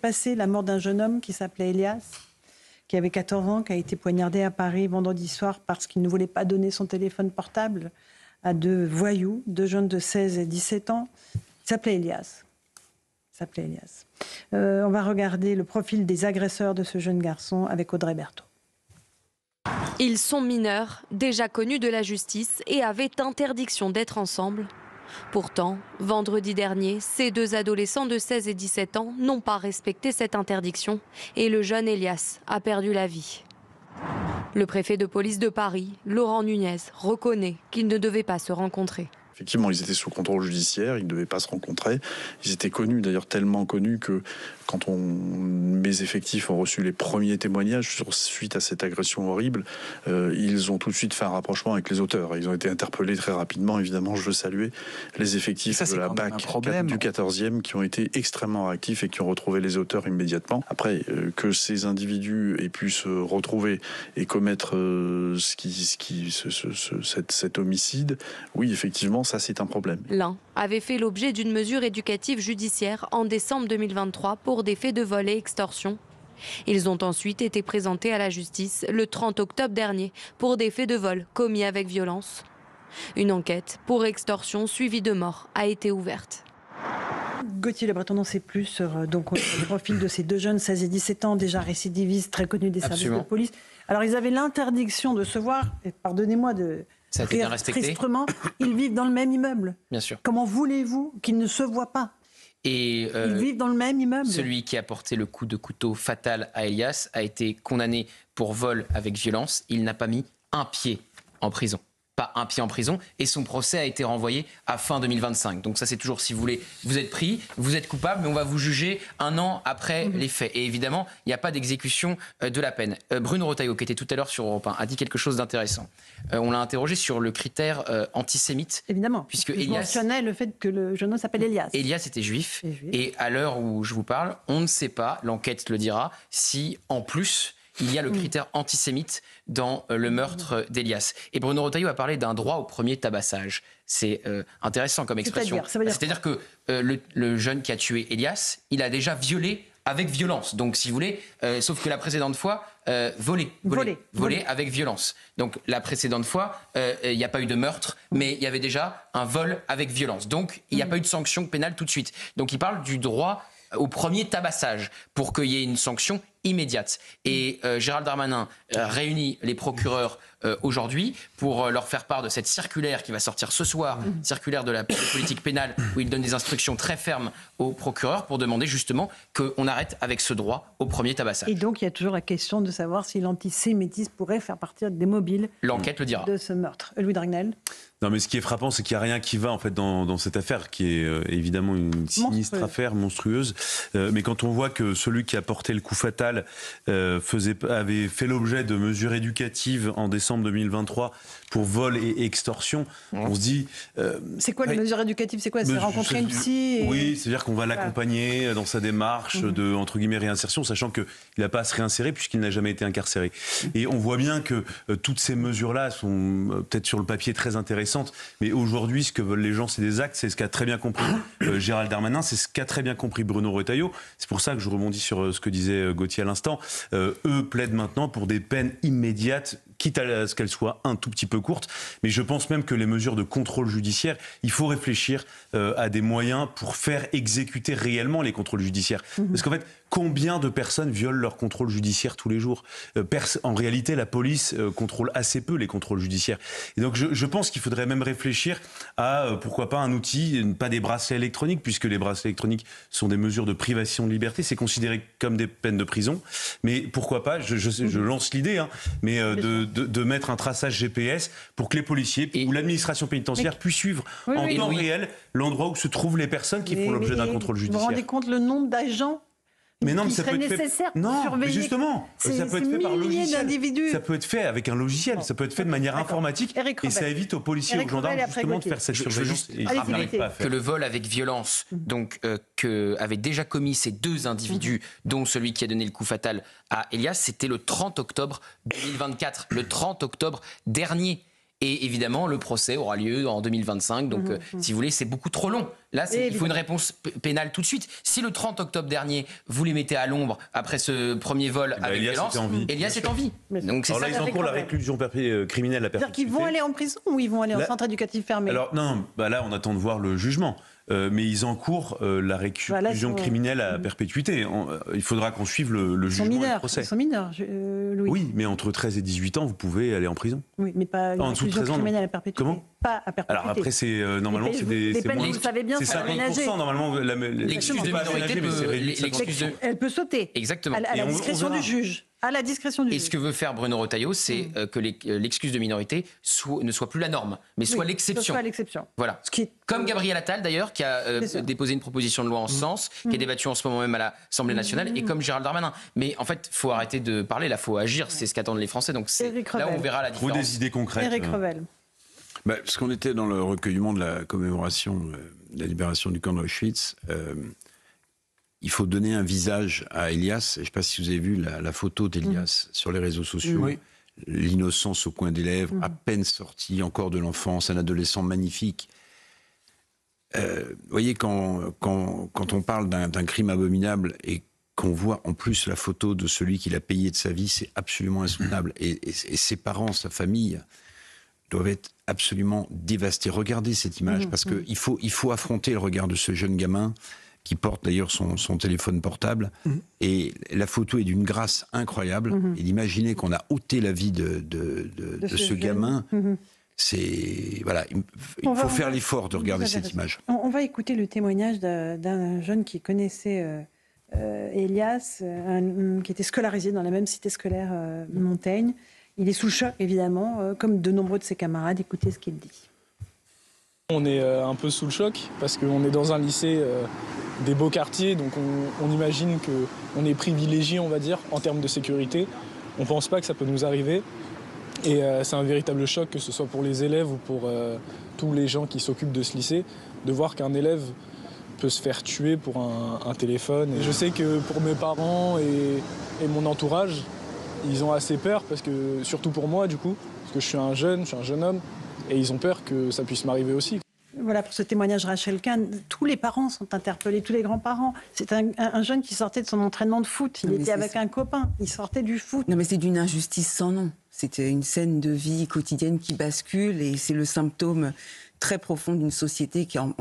passé la mort d'un jeune homme qui s'appelait Elias, qui avait 14 ans, qui a été poignardé à Paris vendredi soir parce qu'il ne voulait pas donner son téléphone portable à deux voyous, deux jeunes de 16 et 17 ans. Il s'appelait Elias. On va regarder le profil des agresseurs de ce jeune garçon avec Audrey Berthaud. Ils sont mineurs, déjà connus de la justice et avaient interdiction d'être ensemble. Pourtant, vendredi dernier, ces deux adolescents de 16 et 17 ans n'ont pas respecté cette interdiction et le jeune Elias a perdu la vie. Le préfet de police de Paris, Laurent Nunez, reconnaît qu'ils ne devaient pas se rencontrer. Effectivement, ils étaient sous contrôle judiciaire, ils ne devaient pas se rencontrer. Ils étaient connus, d'ailleurs tellement connus que quand mes effectifs ont reçu les premiers témoignages suite à cette agression horrible, ils ont tout de suite fait un rapprochement avec les auteurs. Ils ont été interpellés très rapidement. Évidemment, je veux saluer les effectifs de la BAC du 14e qui ont été extrêmement réactifs et qui ont retrouvé les auteurs immédiatement. Après, que ces individus aient pu se retrouver et commettre cet homicide, oui, effectivement, ça c'est un problème. L'un avait fait l'objet d'une mesure éducative judiciaire en décembre 2023 pour des faits de vol et extorsion. Ils ont ensuite été présentés à la justice le 30 octobre dernier pour des faits de vol commis avec violence. Une enquête pour extorsion suivie de mort a été ouverte. Gauthier Le Breton, on sait plus sur le profil de ces deux jeunes, 16 et 17 ans, déjà récidivistes, très connus des services de police. Alors ils avaient l'interdiction de se voir, et pardonnez-moi de... Ça a été bien respecté. Tristement, ils vivent dans le même immeuble. Bien sûr. Comment voulez-vous qu'ils ne se voient pas ? Et ils vivent dans le même immeuble. Celui qui a porté le coup de couteau fatal à Elias a été condamné pour vol avec violence. Il n'a pas mis un pied en prison. Pas un pied en prison, et son procès a été renvoyé à fin 2025. Donc ça, c'est toujours, si vous voulez, vous êtes pris, vous êtes coupable, mais on va vous juger un an après les faits. Et évidemment, il n'y a pas d'exécution de la peine. Bruno Retailleau, qui était tout à l'heure sur Europe 1, a dit quelque chose d'intéressant. On l'a interrogé sur le critère antisémite. Évidemment, puisque je mentionnais le fait que le jeune homme s'appelle Elias. Elias était juif, et à l'heure où je vous parle, on ne sait pas, l'enquête le dira, si en plus... il y a le critère antisémite dans le meurtre d'Elias. Et Bruno Retailleau a parlé d'un droit au premier tabassage. C'est intéressant comme expression. C'est-à-dire que le jeune qui a tué Elias, il a déjà violé avec violence. Donc, si vous voulez, sauf que la précédente fois, volé avec violence. Donc, la précédente fois, il n'y a pas eu de meurtre, mais il y avait déjà un vol avec violence. Donc, il n'y a pas eu de sanction pénale tout de suite. Donc, il parle du droit au premier tabassage pour qu'il y ait une sanction immédiate. Et Gérald Darmanin réunit les procureurs aujourd'hui pour leur faire part de cette circulaire qui va sortir ce soir, circulaire de la politique pénale, où il donne des instructions très fermes aux procureurs pour demander justement qu'on arrête avec ce droit au premier tabassage. Et donc il y a toujours la question de savoir si l'antisémitisme pourrait faire partie des mobiles L'enquête le dira. De ce meurtre. Louis Dragnel. Non, mais ce qui est frappant, c'est qu'il n'y a rien qui va en fait dans cette affaire, qui est évidemment une sinistre affaire monstrueuse. Mais quand on voit que celui qui a porté le coup fatal avait fait l'objet de mesures éducatives en décembre 2023 pour vol et extorsion, on se dit... c'est quoi les mesures éducatives ? C'est quoi ? C'est rencontrer une psy Oui, c'est-à-dire qu'on va l'accompagner dans sa démarche de, entre guillemets, réinsertion, sachant qu'il n'a pas à se réinsérer puisqu'il n'a jamais été incarcéré. Et on voit bien que toutes ces mesures-là sont peut-être sur le papier très intéressantes, mais aujourd'hui, ce que veulent les gens, c'est des actes. C'est ce qu'a très bien compris Gérald Darmanin, c'est ce qu'a très bien compris Bruno Retailleau. C'est pour ça que je rebondis sur ce que disait Gauthier à l'instant. Eux plaident maintenant pour des peines immédiates, quitte à ce qu'elles soient un tout petit peu courtes. Mais je pense même que les mesures de contrôle judiciaire, il faut réfléchir à des moyens pour faire exécuter réellement les contrôles judiciaires. Parce qu'en fait, combien de personnes violent leur contrôle judiciaire tous les jours ? En réalité, la police contrôle assez peu les contrôles judiciaires. Et donc, je pense qu'il faudrait même réfléchir à, pourquoi pas, un outil, pas des bracelets électroniques, puisque les bracelets électroniques sont des mesures de privation de liberté. C'est considéré comme des peines de prison. Mais pourquoi pas, je lance l'idée, mais de mettre un traçage GPS pour que les policiers ou l'administration pénitentiaire puissent suivre en temps réel l'endroit où se trouvent les personnes qui font l'objet d'un contrôle judiciaire. Vous vous rendez compte le nombre d'agents mais ça peut être fait. Non, mais justement, ça peut être fait par logiciel. Ça peut être fait avec un logiciel. Ça peut être fait de manière informatique. Et ça évite aux policiers et aux gendarmes justement de faire cette surveillance. Je veux juste rappeler que le vol avec violence, donc que avaient déjà commis ces deux individus, dont celui qui a donné le coup fatal à Elias, c'était le 30 octobre 2024, le 30 octobre dernier. Et évidemment, le procès aura lieu en 2025. Donc, si vous voulez, c'est beaucoup trop long. Là, il faut une réponse pénale tout de suite. Si le 30 octobre dernier, vous les mettez à l'ombre après ce premier vol avec violence, Elias est en vie. Donc c'est ça. Là, ils encourent la réclusion criminelle à perpétuité. C'est-à-dire qu'ils vont aller en prison ou ils vont aller en centre éducatif fermé? Alors non, là on attend de voir le jugement. Mais ils encourent la réclusion criminelle à perpétuité. Il faudra qu'on suive le jugement et le procès. Ils sont mineurs, Louis. Oui, mais entre 13 et 18 ans, vous pouvez aller en prison. Oui, mais pas une réclusion criminelle à perpétuité. Comment? Pas à perpétuité. Alors après, normalement, c'est les peines, vous le savez bien, c'est 50%. Normalement, l'excuse de minorité elle peut sauter. Exactement. À la discrétion du juge. À la discrétion du juge. Et ce que veut faire Bruno Retailleau, c'est que l'excuse de minorité ne soit plus la norme, mais soit l'exception. Soit l'exception. Voilà. Comme Gabriel Attal, d'ailleurs, qui a déposé une proposition de loi en ce sens, qui est débattue en ce moment même à l'Assemblée nationale, et comme Gérald Darmanin. Mais en fait, il faut arrêter de parler, là, il faut agir, c'est ce qu'attendent les Français. Donc là, on verra la différence. Faut des idées concrètes. Éric Revel. Parce qu'on était dans le recueillement de la commémoration de la libération du camp d'Auschwitz. Il faut donner un visage à Elias. Je ne sais pas si vous avez vu la photo d'Elias sur les réseaux sociaux. Oui. L'innocence au coin des lèvres, à peine sorti, encore de l'enfance, un adolescent magnifique. Vous voyez, quand on parle d'un crime abominable et qu'on voit en plus la photo de celui qui l'a payé de sa vie, c'est absolument insoutenable. Et ses parents, sa famille, doivent être absolument dévastés. Regardez cette image, parce qu'il faut affronter le regard de ce jeune gamin qui porte d'ailleurs son téléphone portable. Et la photo est d'une grâce incroyable. Et d'imaginer qu'on a ôté la vie de ce gamin, c'est... Voilà, il faut faire l'effort de regarder cette image. On va écouter le témoignage d'un jeune qui connaissait Elias, qui était scolarisé dans la même cité scolaire Montaigne. Il est sous le choc, évidemment, comme de nombreux de ses camarades. Écoutez ce qu'il dit. On est un peu sous le choc parce qu'on est dans un lycée des beaux quartiers, donc on imagine qu'on est privilégié, on va dire, en termes de sécurité. On ne pense pas que ça peut nous arriver. Et c'est un véritable choc, que ce soit pour les élèves ou pour tous les gens qui s'occupent de ce lycée, de voir qu'un élève peut se faire tuer pour un téléphone. Et je sais que pour mes parents et mon entourage, ils ont assez peur, parce que, surtout pour moi du coup, parce que je suis un jeune homme, et ils ont peur que ça puisse m'arriver aussi. Voilà pour ce témoignage, Rachel Kahn. Tous les parents sont interpellés, tous les grands-parents. C'est un jeune qui sortait de son entraînement de foot. Il était avec un copain, il sortait du foot. Non mais c'est d'une injustice sans nom. C'était une scène de vie quotidienne qui bascule, et c'est le symptôme très profond d'une société qui est en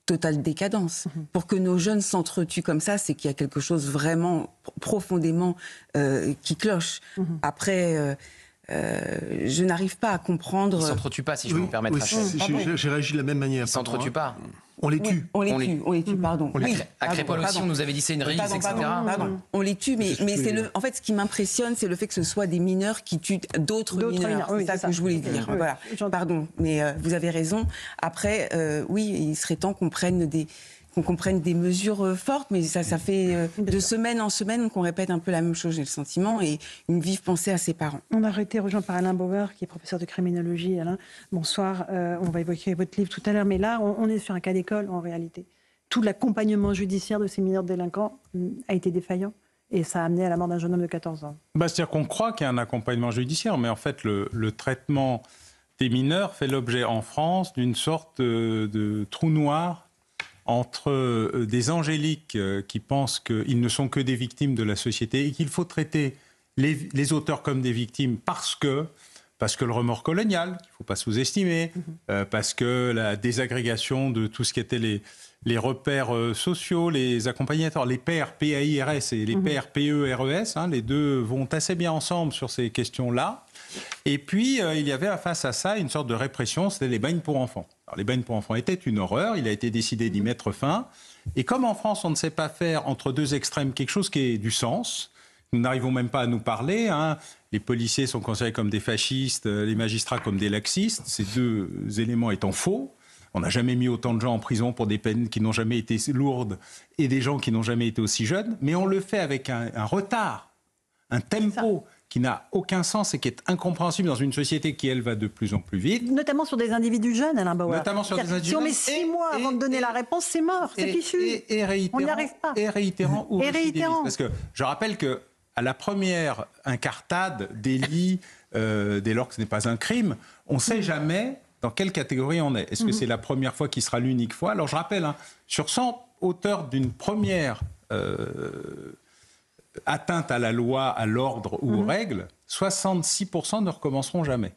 totale décadence. Pour que nos jeunes s'entretuent comme ça, c'est qu'il y a quelque chose vraiment profondément qui cloche. Après... je n'arrive pas à comprendre... Ils ne s'entretuent pas, si je peux me permettre. J'ai réagi de la même manière. Ils ne s'entretuent pas. On les tue. On les tue, pardon. À Crépol aussi, on nous avait dit c'est une rixe, etc. On les tue, mais c'est en fait, ce qui m'impressionne, c'est le fait que ce soit des mineurs qui tuent d'autres mineurs. C'est ça que je voulais dire. Voilà. Pardon, mais vous avez raison. Après, oui, il serait temps qu'on comprenne des mesures fortes, mais ça fait de semaine en semaine qu'on répète un peu la même chose, j'ai le sentiment, et une vive pensée à ses parents. On a été rejoint par Alain Bauer, qui est professeur de criminologie. Alain, bonsoir. On va évoquer votre livre tout à l'heure, mais là, on est sur un cas d'école, en réalité. Tout l'accompagnement judiciaire de ces mineurs délinquants a été défaillant, et ça a amené à la mort d'un jeune homme de 14 ans. C'est-à-dire qu'on croit qu'il y a un accompagnement judiciaire, mais en fait, le traitement des mineurs fait l'objet en France d'une sorte de trou noir entre des angéliques qui pensent qu'ils ne sont que des victimes de la société et qu'il faut traiter les auteurs comme des victimes parce que le remords colonial, qu'il ne faut pas sous-estimer, parce que la désagrégation de tout ce qui était les repères sociaux, les accompagnateurs, les pairs PAIRS et les pairs PERES, les deux vont assez bien ensemble sur ces questions-là. Et puis, il y avait face à ça une sorte de répression, c'était les bagnes pour enfants. Alors, les bagnes pour enfants étaient une horreur, il a été décidé d'y mettre fin. Et comme en France, on ne sait pas faire entre deux extrêmes quelque chose qui ait du sens, nous n'arrivons même pas à nous parler. Les policiers sont considérés comme des fascistes, les magistrats comme des laxistes, ces deux éléments étant faux. On n'a jamais mis autant de gens en prison pour des peines qui n'ont jamais été lourdes et des gens qui n'ont jamais été aussi jeunes. Mais on le fait avec un retard, un tempo qui n'a aucun sens et qui est incompréhensible dans une société qui, elle, va de plus en plus vite. Notamment sur des individus jeunes, Alain Bauer. Notamment sur des individus jeunes. Si on met 6 mois avant de donner la réponse, c'est mort, c'est fichu. On n'y arrive pas. Et réitérant ou récidiviste. Parce que je rappelle qu'à la première incartade délit, dès lors que ce n'est pas un crime, on ne sait jamais dans quelle catégorie on est. Est-ce que c'est la première fois qui sera l'unique fois? Alors je rappelle, sur 100 auteurs d'une première atteinte à la loi, à l'ordre ou aux règles, 66% ne recommenceront jamais.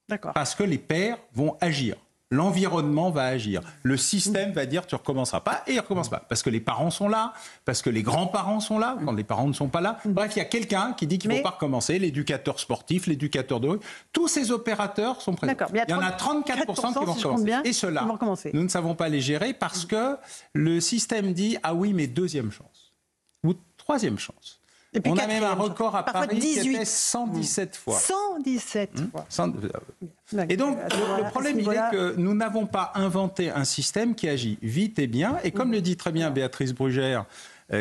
D'accord. Parce que les pairs vont agir. L'environnement va agir. Le système va dire tu ne recommenceras pas et il ne recommence pas. Parce que les parents sont là, parce que les grands-parents sont là, quand les parents ne sont pas là. Bref, il y a quelqu'un qui dit qu'il ne faut pas recommencer, l'éducateur sportif, l'éducateur de rue. Tous ces opérateurs sont présents. Il y en a 34% qui vont recommencer. Et ceux-là, nous ne savons pas les gérer parce que le système dit ah oui, mais deuxième chance. Ou troisième chance. On a même un record à Paris qui était 117 fois. 117 fois. Et donc, le problème, il est que nous n'avons pas inventé un système qui agit vite et bien. Et comme le dit très bien Béatrice Brugère,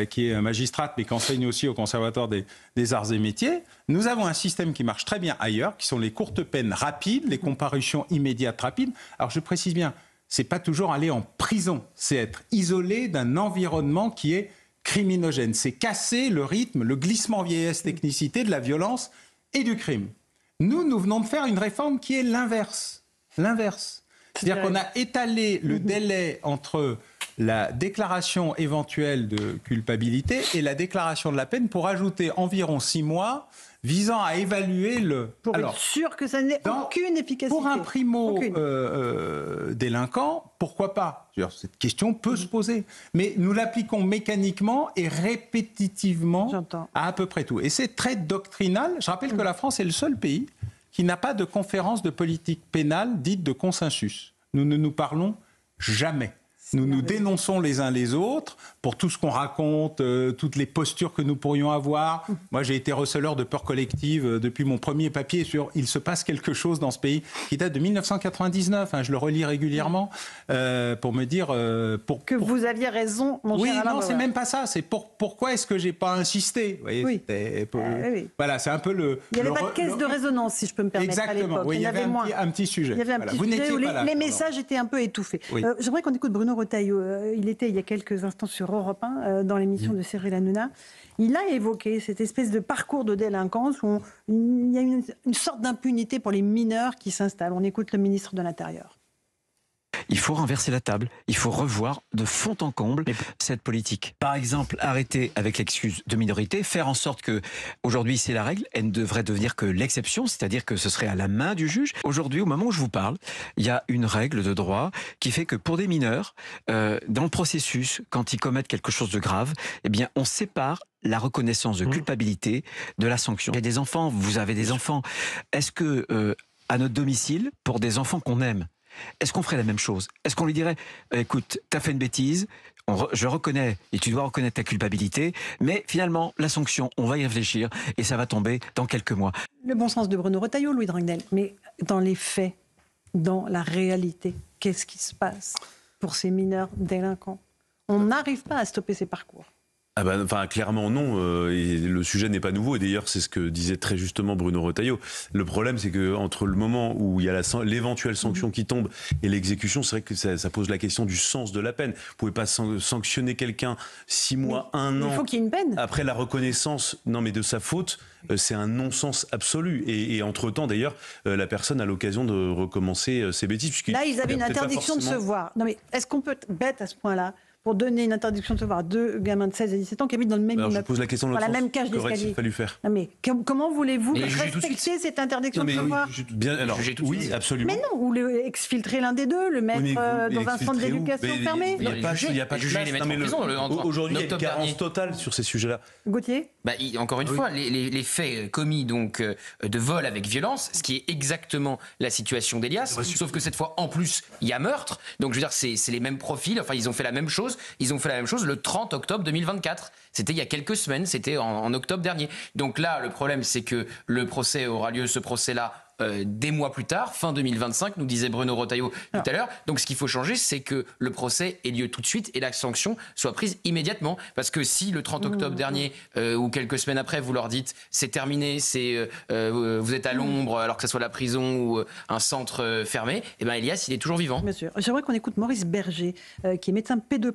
qui est magistrate, mais qui enseigne aussi au Conservatoire des Arts et Métiers, nous avons un système qui marche très bien ailleurs, qui sont les courtes peines rapides, les comparutions immédiates rapides. Alors, je précise bien, c'est pas toujours aller en prison, c'est être isolé d'un environnement qui est criminogène. C'est casser le rythme, le glissement vieillesse-technicité de la violence et du crime. Nous venons de faire une réforme qui est l'inverse. L'inverse. C'est-à-dire qu'on a étalé le délai entre la déclaration éventuelle de culpabilité et la déclaration de la peine pour ajouter environ 6 mois visant à évaluer le... Pour être sûr que ça n'ait aucune efficacité. Pour un primo-délinquant, pourquoi pas? Cette question peut se poser. Mais nous l'appliquons mécaniquement et répétitivement à peu près tout. Et c'est très doctrinal. Je rappelle que la France est le seul pays qui n'a pas de conférence de politique pénale dite de consensus. Nous ne nous parlons jamais. Nous nous dénonçons les uns les autres pour tout ce qu'on raconte, toutes les postures que nous pourrions avoir. Moi, j'ai été receleur de peur collective depuis mon premier papier sur « Il se passe quelque chose dans ce pays » qui date de 1999. Je le relis régulièrement pour me dire... vous aviez raison, mon cher Alain. Oui, non, c'est même pas ça. C'est pourquoi est-ce que j'ai pas insisté? Vous voyez, voilà, c'est un peu le... Il n'y avait pas de caisse de résonance, si je peux me permettre. Exactement, oui, il y avait un petit sujet. Il y avait un petit sujet où les messages étaient un peu étouffés. J'aimerais qu'on écoute Bruno Retailleau. Il était il y a quelques instants sur Europe 1 dans l'émission de Cyril Hanouna. Il a évoqué cette espèce de parcours de délinquance où il y a une sorte d'impunité pour les mineurs qui s'installent. On écoute le ministre de l'Intérieur. Il faut renverser la table, il faut revoir de fond en comble cette politique. Par exemple, arrêter avec l'excuse de minorité, faire en sorte que, aujourd'hui c'est la règle, elle ne devrait devenir que l'exception, c'est-à-dire que ce serait à la main du juge. Aujourd'hui, au moment où je vous parle, il y a une règle de droit qui fait que pour des mineurs, dans le processus, quand ils commettent quelque chose de grave, eh bien on sépare la reconnaissance de culpabilité de la sanction. Il y a des enfants, vous avez des enfants. Est-ce que, à notre domicile, pour des enfants qu'on aime, est-ce qu'on ferait la même chose? Est-ce qu'on lui dirait écoute, t'as fait une bêtise, je reconnais et tu dois reconnaître ta culpabilité, mais finalement la sanction, on va y réfléchir et ça va tomber dans quelques mois. Le bon sens de Bruno Retailleau, Louis Dragnel, mais dans les faits, dans la réalité, qu'est-ce qui se passe pour ces mineurs délinquants? On n'arrive pas à stopper ces parcours. Clairement non, et le sujet n'est pas nouveau, et d'ailleurs c'est ce que disait très justement Bruno Retailleau. Le problème c'est que entre le moment où il y a l'éventuelle sanction qui tombe et l'exécution, c'est vrai que ça pose la question du sens de la peine. Vous pouvez pas sanctionner quelqu'un 6 mois, 1 an, il faut qu'il y ait une peine. Après la reconnaissance de sa faute, c'est un non-sens absolu. Et entre-temps d'ailleurs, la personne a l'occasion de recommencer ses bêtises. Là ils avaient une interdiction de se voir. Non mais est-ce qu'on peut être bête à ce point-là pour donner une interdiction de se voir à 2 gamins de 16 et 17 ans qui habitent dans le même immeuble. Je pose la question dans la même cage d'escalier. Qu'aurait-il fallu faire? Non mais comment voulez-vous respecter cette interdiction de se voir? Oui, absolument. Mais non, ou exfiltrer l'un des deux, le mettre dans un centre d'éducation fermé. Il n'y a pas de place. Aujourd'hui, il y a une carence totale sur ces sujets-là. Gauthier? Encore une fois, les faits commis donc de vol avec violence, ce qui est exactement la situation d'Elias, sauf que cette fois, en plus, il y a meurtre. Donc, je veux dire, c'est les mêmes profils. Enfin, ils ont fait la même chose. Ils ont fait la même chose le 30 octobre 2024. C'était il y a quelques semaines, c'était en octobre dernier. Donc là, le problème, c'est que le procès aura lieu, ce procès-là, des mois plus tard, fin 2025, nous disait Bruno Retailleau tout à l'heure. Donc ce qu'il faut changer, c'est que le procès ait lieu tout de suite et la sanction soit prise immédiatement. Parce que si le 30 octobre dernier ou quelques semaines après, vous leur dites c'est terminé, vous êtes à l'ombre alors que ce soit la prison ou un centre fermé, Elias, il est toujours vivant. Bien sûr. J'aimerais qu'on écoute Maurice Berger, qui est médecin pédopsychiatre.